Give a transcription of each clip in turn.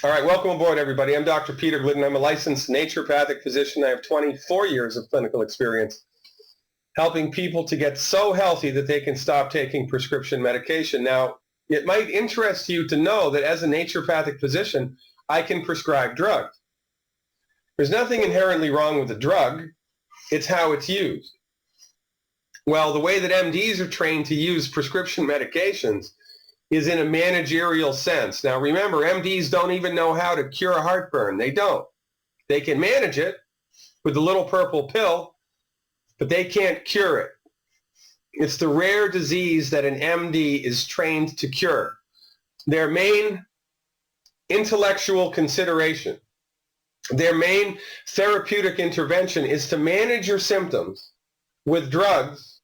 All right, welcome aboard, everybody. I'm Dr. Peter Glidden. I'm a licensed naturopathic physician. I have 24 years of clinical experience helping people to get so healthy that they can stop taking prescription medication. Now, it might interest you to know that as a naturopathic physician, I can prescribe drugs. There's nothing inherently wrong with a drug. It's how it's used. Well, the way that MDs are trained to use prescription medications is in a managerial sense. Now, remember, MDs don't even know how to cure heartburn. They don't. They can manage it with the little purple pill, but they can't cure it. It's the rare disease that an MD is trained to cure. Their main intellectual consideration, their main therapeutic intervention is to manage your symptoms with drugs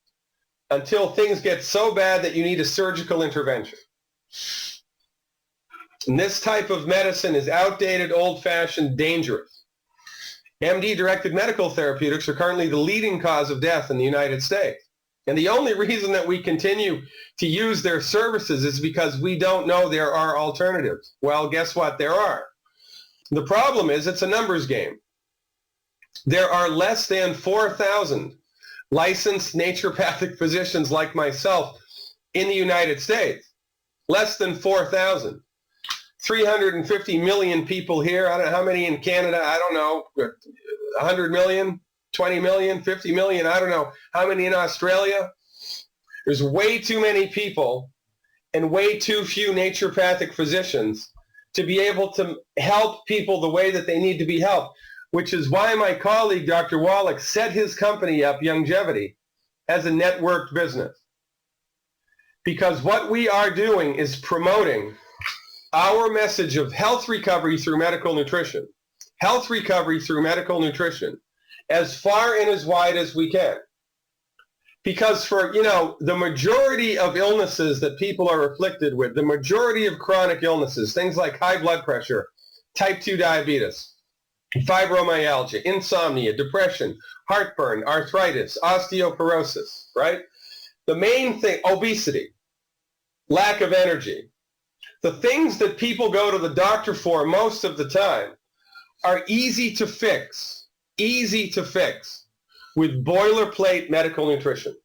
until things get so bad that you need a surgical intervention. And this type of medicine is outdated, old-fashioned, dangerous. MD-directed medical therapeutics are currently the leading cause of death in the United States. And the only reason that we continue to use their services is because we don't know there are alternatives. Well, guess what? There are. The problem is it's a numbers game. There are less than 4,000 licensed naturopathic physicians like myself in the United States. Less than 4,000. 350 million people here. I don't know how many in Canada. I don't know. 100 million, 20 million, 50 million. I don't know how many in Australia. There's way too many people and way too few naturopathic physicians to be able to help people the way that they need to be helped, which is why my colleague, Dr. Wallach, set his company up, Longevity, as a networked business. Because what we are doing is promoting our message of health recovery through medical nutrition, as far and as wide as we can. Because for, the majority of illnesses that people are afflicted with, the majority of chronic illnesses, things like high blood pressure, type 2 diabetes, fibromyalgia, insomnia, depression, heartburn, arthritis, osteoporosis, right? The main thing, obesity, lack of energy, the things that people go to the doctor for most of the time are easy to fix with boilerplate medical nutrition.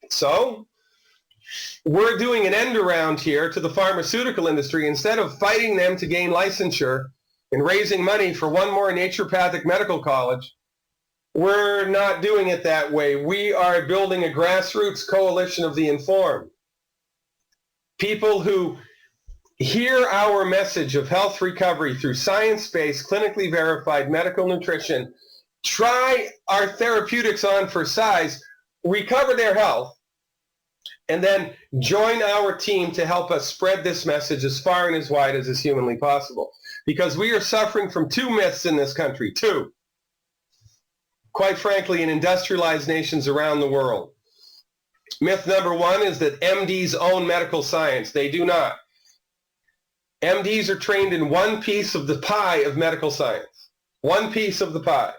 So we're doing an end around here to the pharmaceutical industry. Instead of fighting them to gain licensure and raising money for one more naturopathic medical college, we're not doing it that way. We are building a grassroots coalition of the informed. People who hear our message of health recovery through science-based, clinically verified medical nutrition, try our therapeutics on for size, recover their health, and then join our team to help us spread this message as far and as wide as is humanly possible. Because we are suffering from two myths in this country, two. Quite frankly, in industrialized nations around the world. Myth number one is that MDs own medical science. They do not. MDs are trained in one piece of the pie of medical science. One piece of the pie.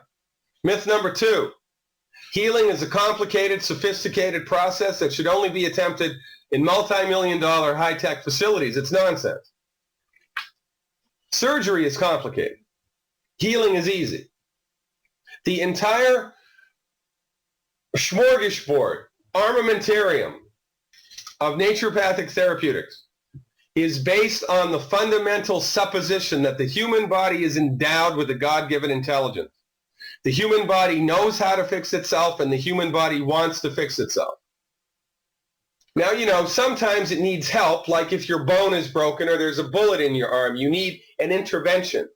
Myth number two, healing is a complicated, sophisticated process that should only be attempted in multi-million-dollar high-tech facilities. It's nonsense. Surgery is complicated. Healing is easy. The entire smorgasbord, armamentarium of naturopathic therapeutics is based on the fundamental supposition that the human body is endowed with a God-given intelligence. The human body knows how to fix itself, and the human body wants to fix itself. Now, sometimes it needs help, like if your bone is broken or there's a bullet in your arm, you need an intervention.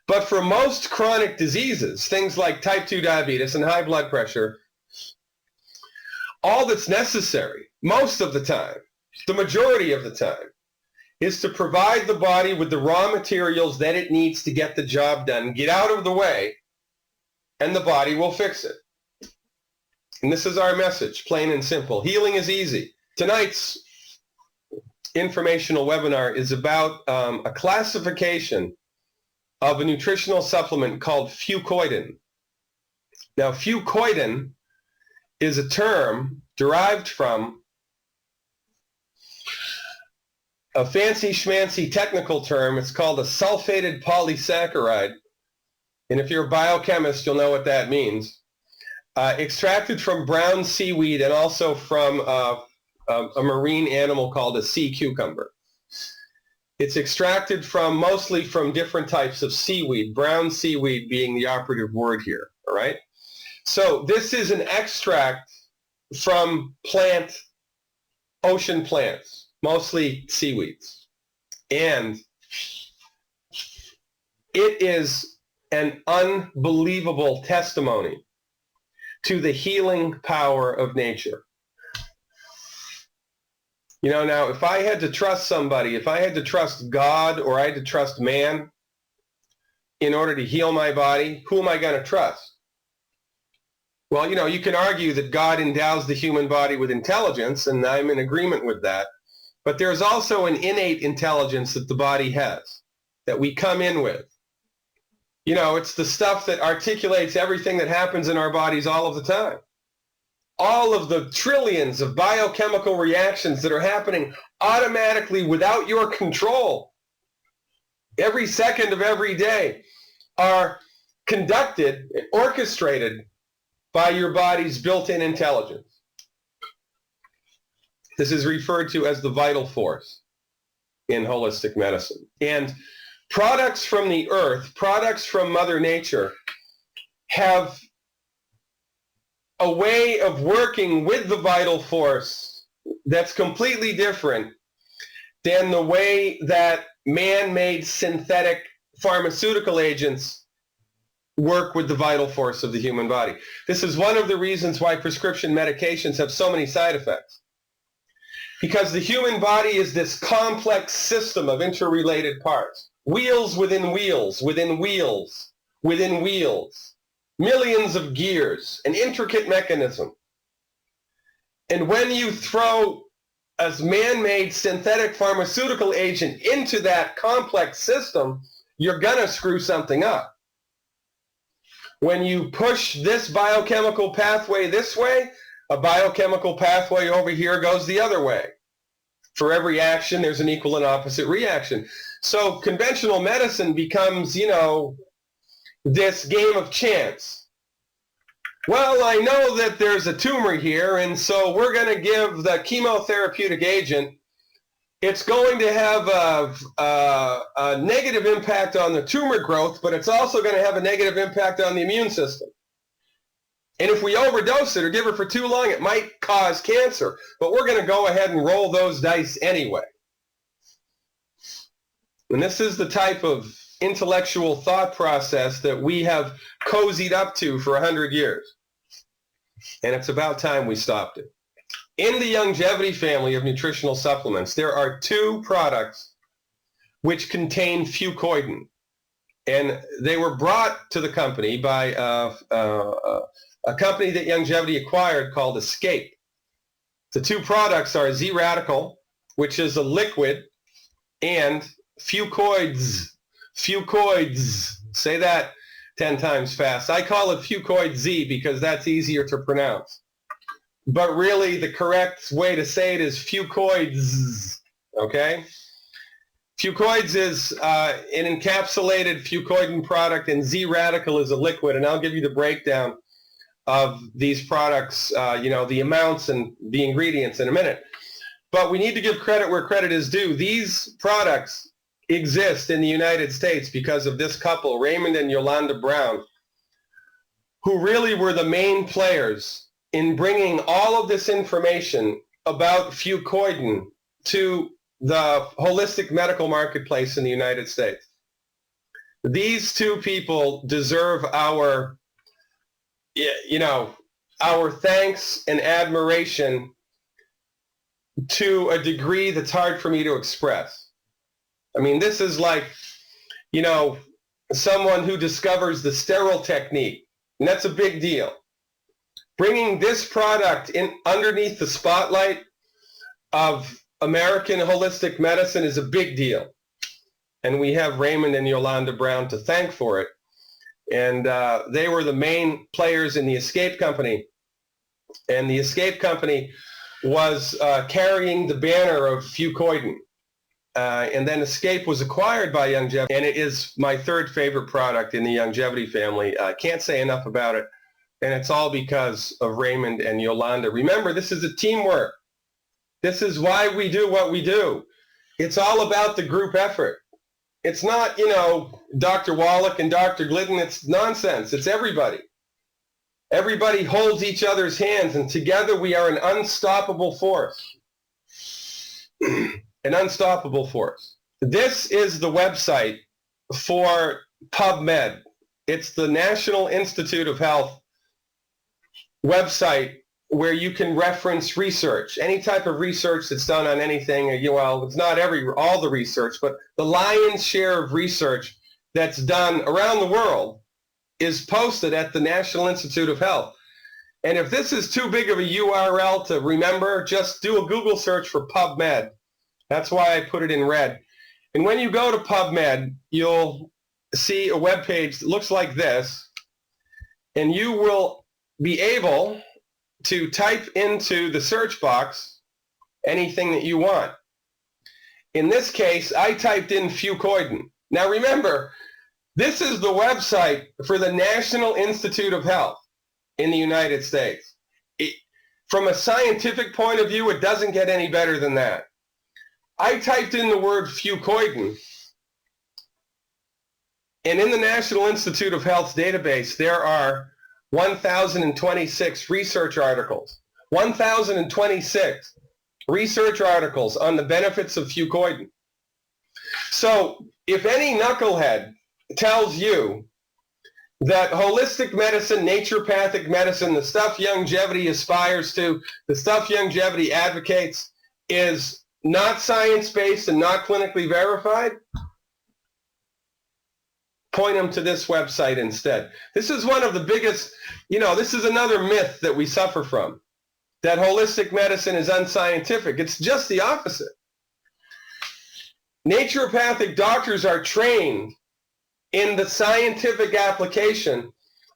But for most chronic diseases, things like type 2 diabetes and high blood pressure, all that's necessary, most of the time, the majority of the time, is to provide the body with the raw materials that it needs to get the job done. Get out of the way, and the body will fix it. And this is our message, plain and simple. Healing is easy. Tonight's informational webinar is about a classification of a nutritional supplement called Fucoidan. Now, Fucoidan is a term derived from a fancy schmancy technical term. It's called a sulfated polysaccharide. And if you're a biochemist, you'll know what that means. Extracted from brown seaweed and also from a marine animal called a sea cucumber. It's extracted from mostly from different types of seaweed, brown seaweed being the operative word here, all right? So this is an extract from ocean plants, mostly seaweeds. And it is an unbelievable testimony to the healing power of nature. You know, now, if I had to trust somebody, if I had to trust God or I had to trust man in order to heal my body, who am I going to trust? Well, you know, you can argue that God endows the human body with intelligence, and I'm in agreement with that. But there's also an innate intelligence that the body has, that we come in with. You know, it's the stuff that articulates everything that happens in our bodies all of the time. All of the trillions of biochemical reactions that are happening automatically without your control every second of every day are conducted, orchestrated by your body's built-in intelligence. This is referred to as the vital force in holistic medicine. And products from the earth, products from Mother Nature, have a way of working with the vital force that's completely different than the way that man-made synthetic pharmaceutical agents work with the vital force of the human body. This is one of the reasons why prescription medications have so many side effects. Because the human body is this complex system of interrelated parts. Wheels within wheels, within wheels, within wheels. Millions of gears, an intricate mechanism. And when you throw a man-made synthetic pharmaceutical agent into that complex system, you're going to screw something up. When you push this biochemical pathway this way, a biochemical pathway over here goes the other way. For every action, there's an equal and opposite reaction. So conventional medicine becomes, you know, this game of chance. Well, I know that there's a tumor here, and so we're going to give the chemotherapeutic agent. It's going to have a negative impact on the tumor growth, but it's also going to have a negative impact on the immune system. And if we overdose it or give it for too long, it might cause cancer. But we're going to go ahead and roll those dice anyway. And this is the type of intellectual thought process that we have cozied up to for 100 years. And it's about time we stopped it. In the longevity family of nutritional supplements, there are two products which contain Fucoidan. And they were brought to the company by a company that Longevity acquired called Escape. The two products are ZRadical, which is a liquid, and Fucoidz. Fucoidz. Say that 10 times fast. I call it Fucoidz because that's easier to pronounce. But really, the correct way to say it is Fucoidz, okay? Fucoidz is an encapsulated Fucoidan product, and ZRadical is a liquid, and I'll give you the breakdown of these products, you know, the amounts and the ingredients in a minute. But we need to give credit where credit is due. These products exist in the United States because of this couple, Raymond and Yolanda Brown, who really were the main players in bringing all of this information about Fucoidan to the holistic medical marketplace in the United States. These two people deserve our, you know, our thanks and admiration to a degree that's hard for me to express. I mean, this is like, you know, someone who discovers the sterile technique, and that's a big deal. Bringing this product in underneath the spotlight of American holistic medicine is a big deal. And we have Raymond and Yolanda Brown to thank for it. And they were the main players in the Escape Company. And the Escape Company was carrying the banner of Fucoidan. and then Escape was acquired by Youngevity, and it is my third favorite product in the Youngevity family. I can't say enough about it, and it's all because of Raymond and Yolanda. Remember, this is a teamwork. This is why we do what we do. It's all about the group effort. It's not, Dr. Wallach and Dr. Glidden. It's nonsense. It's everybody. Everybody holds each other's hands, and together we are an unstoppable force. An unstoppable force. This is the website for PubMed. It's the National Institute of Health website where you can reference research, any type of research that's done on anything. Well, it's not all the research, but the lion's share of research that's done around the world is posted at the National Institute of Health. And if this is too big of a URL to remember, just do a Google search for PubMed. That's why I put it in red. And when you go to PubMed, you'll see a web page that looks like this, and you will be able to type into the search box anything that you want. In this case, I typed in Fucoidan. Now remember, this is the website for the National Institute of Health in the United States. From a scientific point of view, it doesn't get any better than that. I typed in the word Fucoidan, and in the National Institute of Health's database, there are 1,026 research articles. 1,026 research articles on the benefits of Fucoidan. So if any knucklehead tells you that holistic medicine, naturopathic medicine, the stuff Youngevity aspires to, the stuff Youngevity advocates, is not science-based and not clinically verified, point them to this website instead. This is one of the biggest, this is another myth that we suffer from, that holistic medicine is unscientific. It's just the opposite. Naturopathic doctors are trained in the scientific application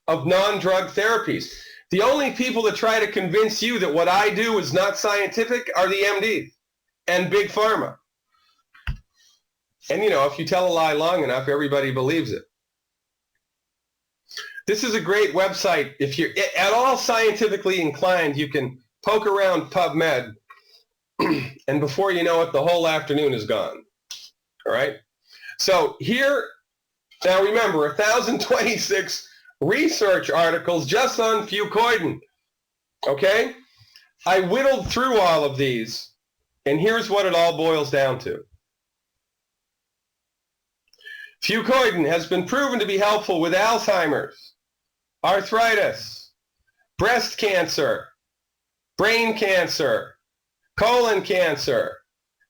of non-drug therapies. The only people that try to convince you that what I do is not scientific are the MDs and Big Pharma. And, if you tell a lie long enough, everybody believes it. This is a great website. If you're at all scientifically inclined, you can poke around PubMed, and before you know it, the whole afternoon is gone. All right? So here, now remember, 1,026 research articles just on Fucoidan. Okay? I whittled through all of these, and here's what it all boils down to. Fucoidan has been proven to be helpful with Alzheimer's, arthritis, breast cancer, brain cancer, colon cancer,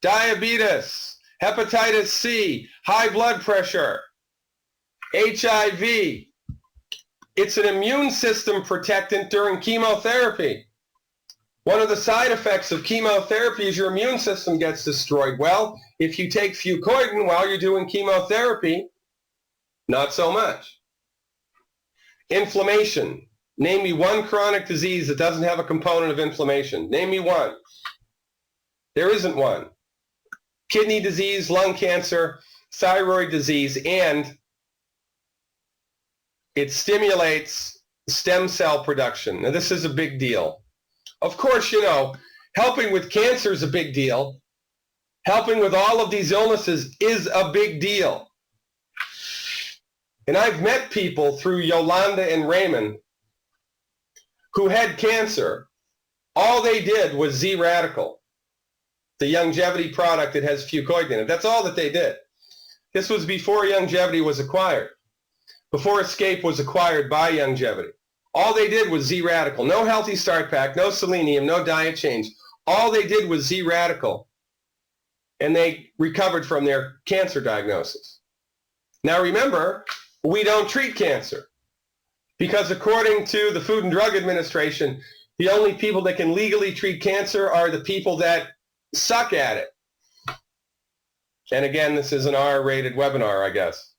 diabetes, hepatitis C, high blood pressure, HIV. It's an immune system protectant during chemotherapy. One of the side effects of chemotherapy is your immune system gets destroyed. Well, if you take Fucoidan while you're doing chemotherapy, not so much. Inflammation. Name me one chronic disease that doesn't have a component of inflammation. Name me one. There isn't one. Kidney disease, lung cancer, thyroid disease, and it stimulates stem cell production. Now, this is a big deal. Of course, helping with cancer is a big deal. Helping with all of these illnesses is a big deal. And I've met people through Yolanda and Raymond who had cancer. All they did was ZRadical, the Youngevity product that has Fucoidan in it. That's all that they did. This was before Youngevity was acquired, before Escape was acquired by Youngevity. All they did was ZRadical. No Healthy Start Pack, no selenium, no diet change. All they did was ZRadical, and they recovered from their cancer diagnosis. Now remember, we don't treat cancer because according to the Food and Drug Administration, the only people that can legally treat cancer are the people that suck at it. And again, this is an R-rated webinar, I guess.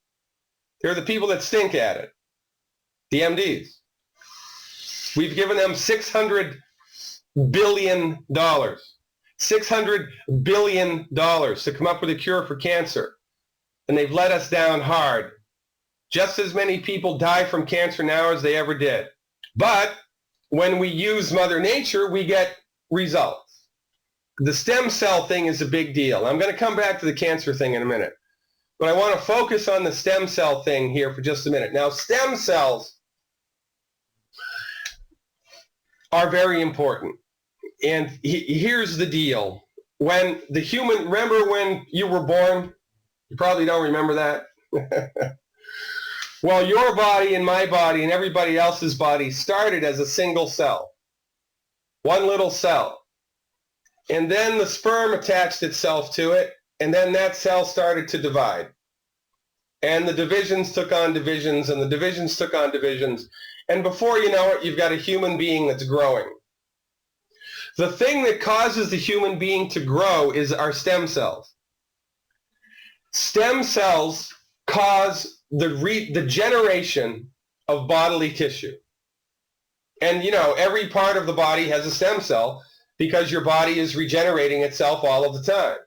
They're the people that stink at it, the MDs. We've given them $600 billion. $600 billion to come up with a cure for cancer. And they've let us down hard. Just as many people die from cancer now as they ever did. But when we use Mother Nature, we get results. The stem cell thing is a big deal. I'm going to come back to the cancer thing in a minute. But I want to focus on the stem cell thing here for just a minute. Now, stem cells are very important. And here's the deal. When the human, remember when you were born? You probably don't remember that. Well, your body and my body and everybody else's body started as a single cell. One little cell. And then the sperm attached itself to it, and then that cell started to divide. And the divisions took on divisions, and the divisions took on divisions. And before you know it, you've got a human being that's growing. The thing that causes the human being to grow is our stem cells. Stem cells cause the generation of bodily tissue. And you know, every part of the body has a stem cell because your body is regenerating itself all of the time.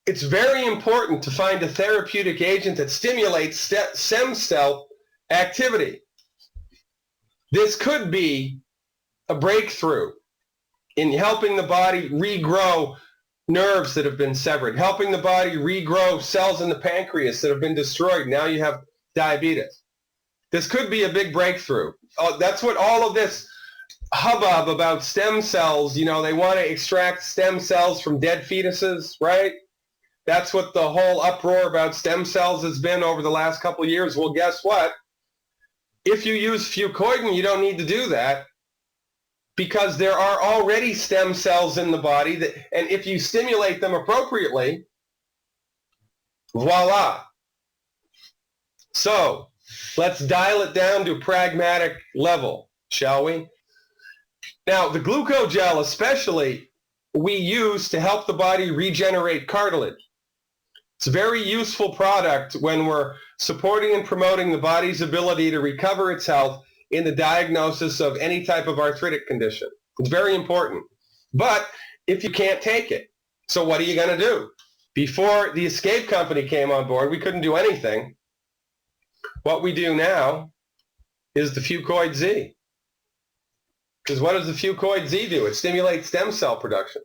It's very important to find a therapeutic agent that stimulates stem cell activity. This could be a breakthrough in helping the body regrow nerves that have been severed, helping the body regrow cells in the pancreas that have been destroyed. Now you have diabetes. This could be a big breakthrough. That's what all of this hubbub about stem cells, you know, they want to extract stem cells from dead fetuses, right? That's what the whole uproar about stem cells has been over the last couple of years. Well, guess what? If you use Fucoidan, you don't need to do that, because there are already stem cells in the body that, and if you stimulate them appropriately, voila. So let's dial it down to a pragmatic level, shall we? Now, the glucogel especially, we use to help the body regenerate cartilage. It's a very useful product when we're supporting and promoting the body's ability to recover its health in the diagnosis of any type of arthritic condition. It's very important. But if you can't take it, so what are you going to do? Before the Escape Company came on board, we couldn't do anything. What we do now is the Fucoidz. Because what does the Fucoidz do? It stimulates stem cell production.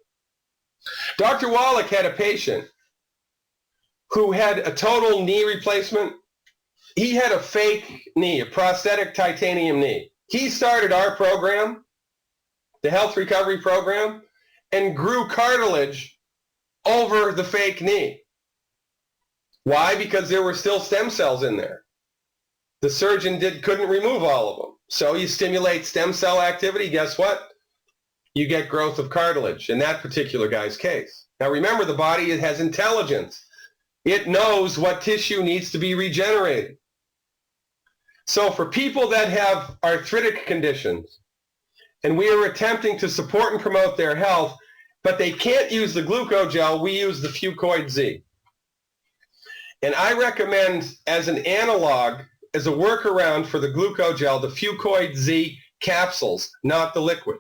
Dr. Wallach had a patient who had a total knee replacement. He had a fake knee, a prosthetic titanium knee. He started our program, the health recovery program, and grew cartilage over the fake knee. Why? Because there were still stem cells in there. The surgeon couldn't remove all of them. So you stimulate stem cell activity, guess what? You get growth of cartilage in that particular guy's case. Now remember, the body has intelligence. It knows what tissue needs to be regenerated. So for people that have arthritic conditions, and we are attempting to support and promote their health, but they can't use the glucogel, we use the Fucoidz. And I recommend, as an analog, as a workaround for the glucogel, the Fucoidz capsules, not the liquid.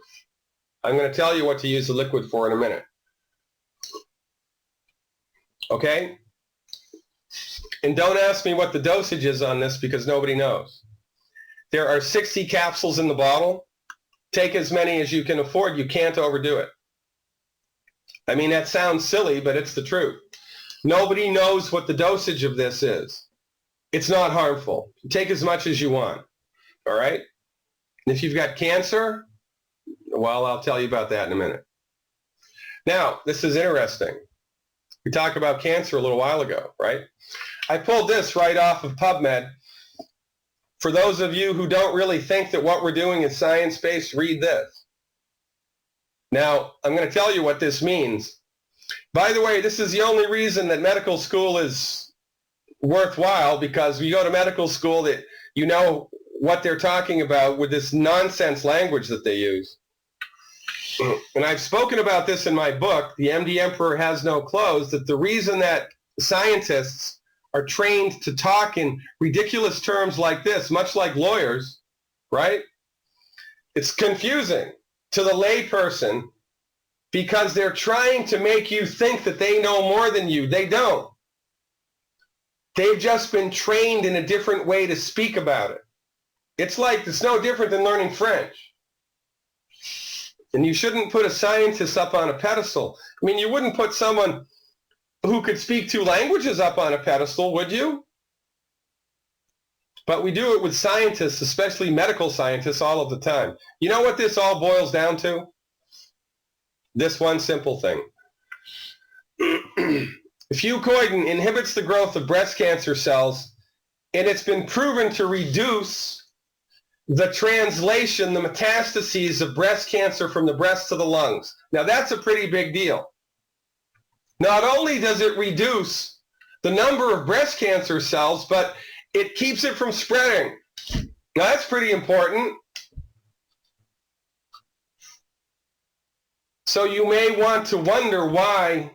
I'm going to tell you what to use the liquid for in a minute. Okay? And don't ask me what the dosage is on this, because nobody knows. There are 60 capsules in the bottle. Take as many as you can afford. You can't overdo it. I mean, that sounds silly, but it's the truth. Nobody knows what the dosage of this is. It's not harmful. Take as much as you want. All right? And if you've got cancer, well, I'll tell you about that in a minute. Now, this is interesting. We talked about cancer a little while ago, right? I pulled this right off of PubMed. For those of you who don't really think that what we're doing is science-based, read this. Now, I'm going to tell you what this means. By the way, this is the only reason that medical school is worthwhile, because we go to medical school that you know what they're talking about with this nonsense language that they use. And I've spoken about this in my book, The MD Emperor Has No Clothes, that the reason that scientists are trained to talk in ridiculous terms like this, much like lawyers, right? It's confusing to the lay person because they're trying to make you think that they know more than you. They don't. They've just been trained in a different way to speak about it. It's no different than learning French. And you shouldn't put a scientist up on a pedestal. I mean, you wouldn't put someone who could speak 2 languages up on a pedestal, would you? But we do it with scientists, especially medical scientists, all of the time. You know what this all boils down to? This one simple thing. Fucoidan inhibits the growth of breast cancer cells, and it's been proven to reduce the translation, the metastases of breast cancer from the breast to the lungs. Now, that's a pretty big deal. Not only does it reduce the number of breast cancer cells, but it keeps it from spreading. Now, that's pretty important. So you may want to wonder why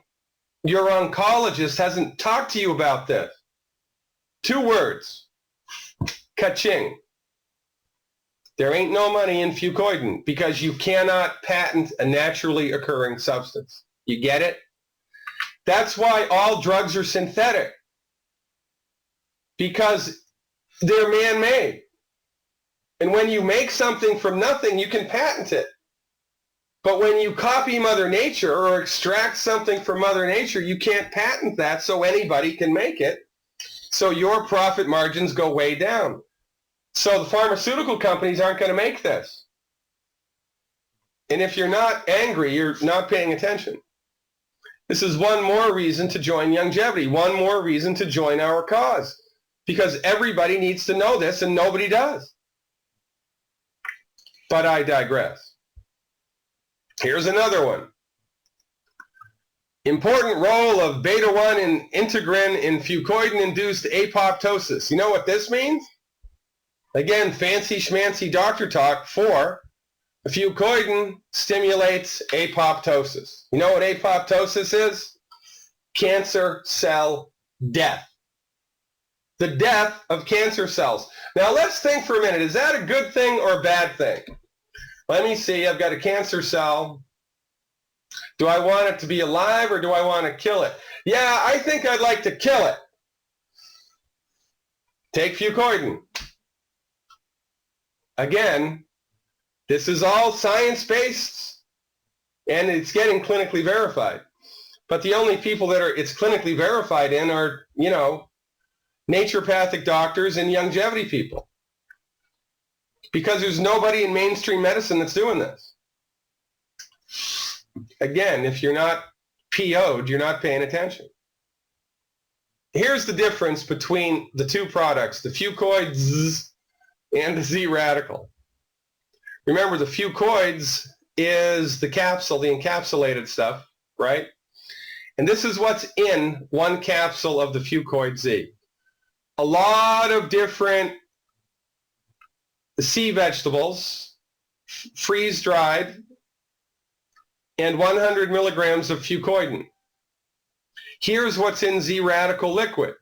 your oncologist hasn't talked to you about this. 2 words. Ka-ching. There ain't no money in Fucoidan because you cannot patent a naturally occurring substance. You get it? That's why all drugs are synthetic, because they're man-made. And when you make something from nothing, you can patent it. But when you copy Mother Nature or extract something from Mother Nature, you can't patent that so anybody can make it. So your profit margins go way down. So the pharmaceutical companies aren't going to make this. And if you're not angry, you're not paying attention. This is one more reason to join Longevity, one more reason to join our cause, because everybody needs to know this and nobody does. But I digress. Here's another one. Important role of beta-1 and integrin in Fucoidan-induced apoptosis. You know what this means? Again, fancy schmancy doctor talk for Fucoidan stimulates apoptosis. You know what apoptosis is? Cancer cell death. The death of cancer cells. Now let's think for a minute. Is that a good thing or a bad thing? Let me see. I've got a cancer cell. Do I want it to be alive or do I want to kill it? Yeah, I think I'd like to kill it. Take Fucoidan. Again, this is all science-based, and it's getting clinically verified. But the only people that it's clinically verified in are, naturopathic doctors and longevity people. Because there's nobody in mainstream medicine that's doing this. Again, if you're not PO'd, you're not paying attention. Here's the difference between the 2 products, the Fucoidz and the ZRadical. Remember, the Fucoidz is the capsule, the encapsulated stuff, right? And this is what's in one capsule of the Fucoidz. A lot of different sea vegetables, freeze-dried, and 100 milligrams of Fucoidan. Here's what's in ZRadical liquid.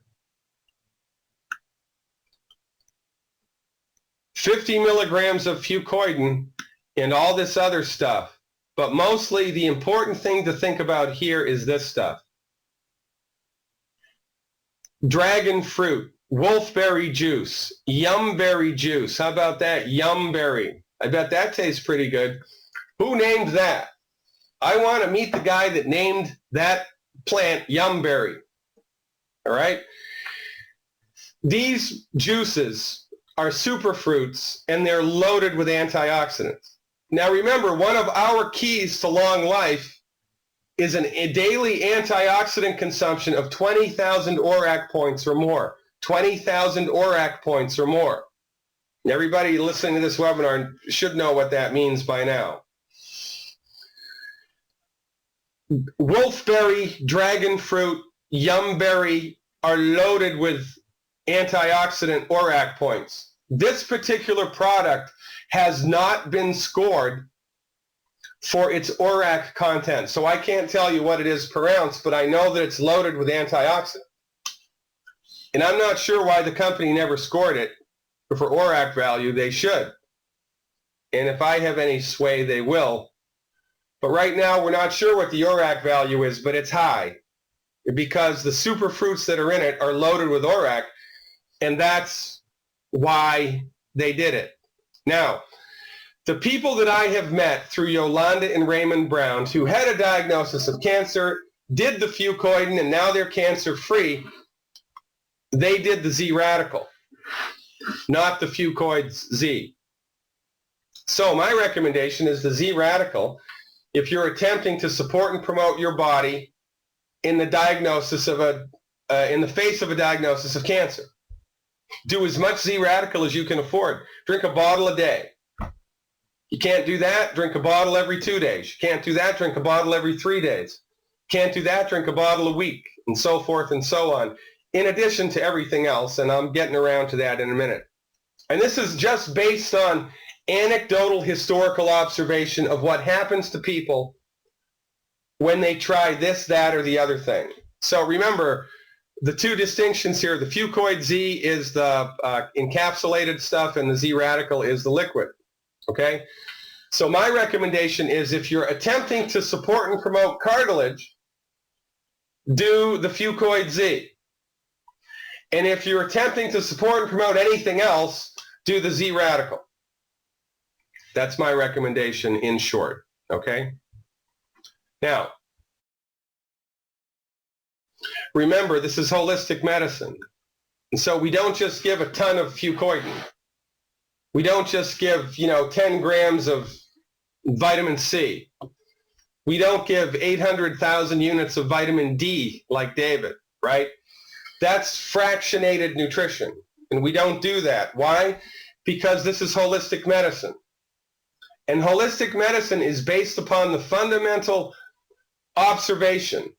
50 milligrams of Fucoidan and all this other stuff. But mostly the important thing to think about here is this stuff. Dragon fruit, wolfberry juice, yumberry juice. How about that? Yumberry. I bet that tastes pretty good. Who named that? I want to meet the guy that named that plant yumberry. All right? These juices are superfruits, and they're loaded with antioxidants. Now remember, one of our keys to long life is a daily antioxidant consumption of 20,000 ORAC points or more. 20,000 ORAC points or more. Everybody listening to this webinar should know what that means by now. Wolfberry, dragon fruit, yumberry are loaded with antioxidant ORAC points. This particular product has not been scored for its ORAC content. So I can't tell you what it is per ounce, but I know that it's loaded with antioxidant. And I'm not sure why the company never scored it, but for ORAC value, they should. And if I have any sway, they will. But right now, we're not sure what the ORAC value is, but it's high because the superfruits that are in it are loaded with ORAC, and that's why they did it. Now, the people that I have met through Yolanda and Raymond Brown who had a diagnosis of cancer, did the Fucoidan, and now they're cancer-free, they did the ZRadical, not the Fucoidz Z. So my recommendation is the ZRadical if you're attempting to support and promote your body in the diagnosis of in the face of a diagnosis of cancer. Do as much ZRadical as you can afford. Drink a bottle a day. You can't do that, drink a bottle every 2 days. You can't do that, drink a bottle every 3 days. Can't do that, drink a bottle a week, and so forth and so on, in addition to everything else, and I'm getting around to that in a minute. And this is just based on anecdotal historical observation of what happens to people when they try this, that, or the other thing. So remember, the two distinctions here, the Fucoidz Z is the encapsulated stuff, and the ZRadical is the liquid. Okay? So my recommendation is if you're attempting to support and promote cartilage, do the Fucoidz Z. And if you're attempting to support and promote anything else, do the ZRadical. That's my recommendation in short. Okay? Now, remember, this is holistic medicine. And so we don't just give a ton of Fucoidan. We don't just give, 10 grams of vitamin C. We don't give 800,000 units of vitamin D like David, right? That's fractionated nutrition, and we don't do that. Why? Because this is holistic medicine. And holistic medicine is based upon the fundamental observation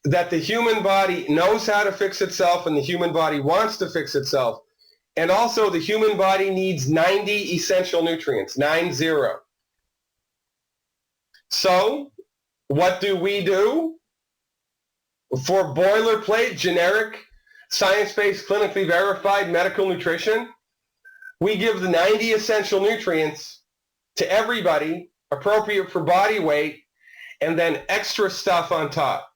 that the human body knows how to fix itself and the human body wants to fix itself. And also the human body needs 90 essential nutrients, 90. So what do we do? For boilerplate, generic, science-based, clinically verified medical nutrition, we give the 90 essential nutrients to everybody, appropriate for body weight, and then extra stuff on top.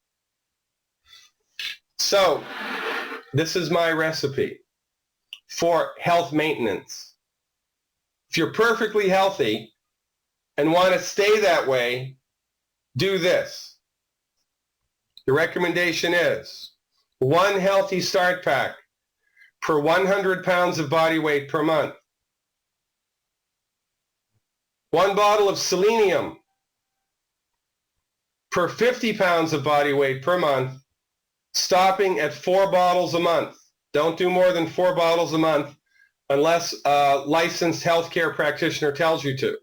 So this is my recipe for health maintenance. If you're perfectly healthy and want to stay that way, do this. The recommendation is 1 healthy start pack per 100 pounds of body weight per month. 1 bottle of selenium per 50 pounds of body weight per month, stopping at 4 bottles a month. Don't do more than 4 bottles a month unless a licensed healthcare practitioner tells you to.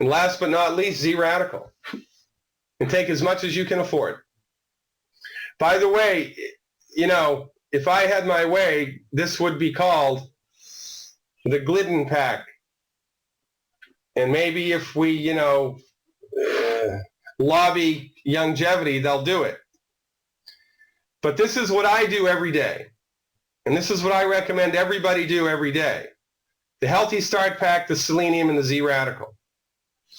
And last but not least, ZRadical. And take as much as you can afford. By the way, if I had my way, this would be called the Glidden Pack. And maybe if we, lobby longevity, they'll do it. But this is what I do every day. And this is what I recommend everybody do every day. The Healthy Start Pack, the Selenium, and the ZRadical.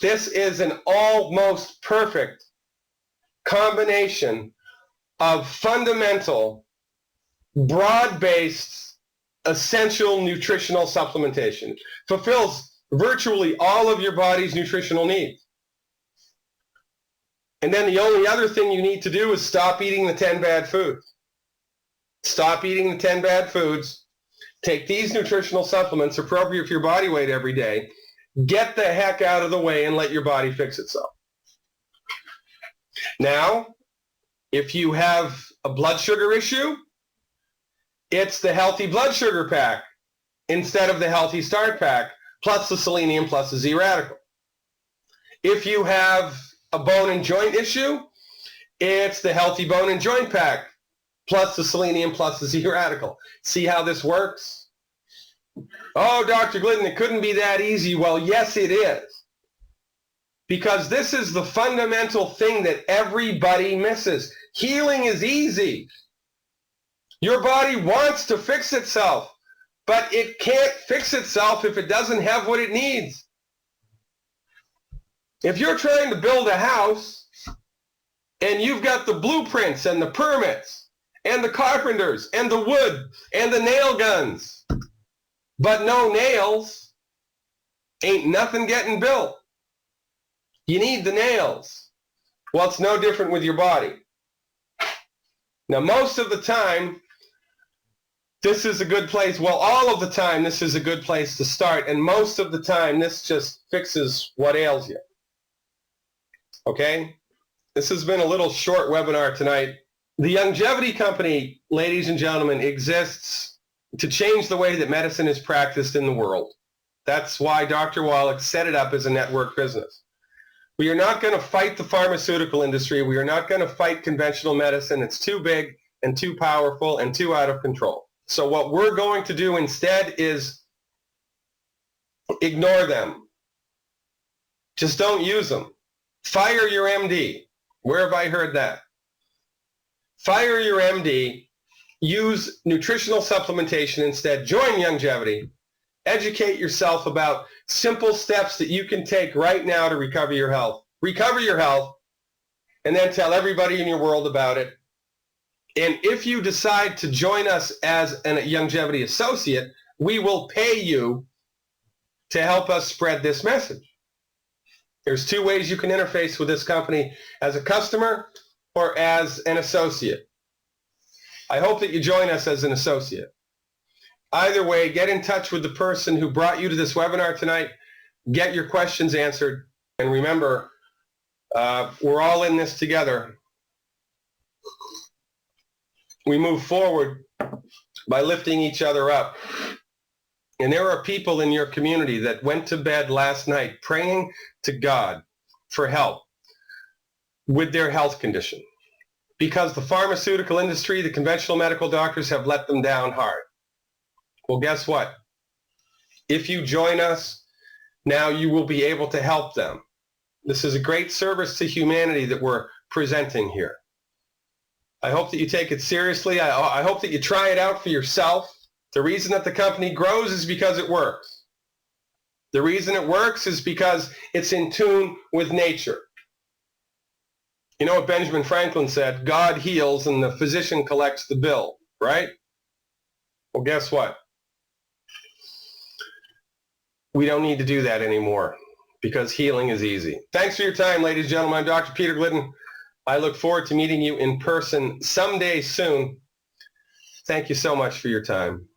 This is an almost perfect combination of fundamental, broad-based, essential nutritional supplementation. Fulfills virtually all of your body's nutritional needs. And then the only other thing you need to do is stop eating the 10 bad foods. Stop eating the 10 bad foods. Take these nutritional supplements appropriate for your body weight every day. Get the heck out of the way and let your body fix itself. Now, if you have a blood sugar issue, it's the Healthy Blood Sugar Pack instead of the Healthy Start Pack, plus the Selenium, plus the ZRadical. If you have a bone and joint issue, it's the Healthy Bone and Joint Pack, plus the Selenium, plus the ZRadical. See how this works? Oh, Dr. Glidden, it couldn't be that easy. Well, yes, it is. Because this is the fundamental thing that everybody misses. Healing is easy. Your body wants to fix itself, but it can't fix itself if it doesn't have what it needs. If you're trying to build a house and you've got the blueprints and the permits and the carpenters and the wood and the nail guns, but no nails, ain't nothing getting built. You need the nails. Well, it's no different with your body. Now, most of the time, this is a good place. Well, all of the time, this is a good place to start. And most of the time, this just fixes what ails you. Okay? This has been a little short webinar tonight. The Longevity Company, ladies and gentlemen, exists to change the way that medicine is practiced in the world. That's why Dr. Wallach set it up as a network business. We are not going to fight the pharmaceutical industry. We are not going to fight conventional medicine. It's too big and too powerful and too out of control. So what we're going to do instead is ignore them. Just don't use them. Fire your MD. Where have I heard that? Fire your MD. Use nutritional supplementation instead. Join Longevity. Educate yourself about simple steps that you can take right now to recover your health. Recover your health, and then tell everybody in your world about it. And if you decide to join us as a Longevity associate, we will pay you to help us spread this message. There's two ways you can interface with this company, as a customer or as an associate. I hope that you join us as an associate. Either way, get in touch with the person who brought you to this webinar tonight. Get your questions answered. And remember, we're all in this together. We move forward by lifting each other up. And there are people in your community that went to bed last night praying to God for help with their health condition, because the pharmaceutical industry, the conventional medical doctors have let them down hard. Well, guess what? If you join us, now you will be able to help them. This is a great service to humanity that we're presenting here. I hope that you take it seriously. I hope that you try it out for yourself. The reason that the company grows is because it works. The reason it works is because it's in tune with nature. You know what Benjamin Franklin said? God heals and the physician collects the bill, right? Well, guess what? We don't need to do that anymore because healing is easy. Thanks for your time, ladies and gentlemen. I'm Dr. Peter Glidden. I look forward to meeting you in person someday soon. Thank you so much for your time.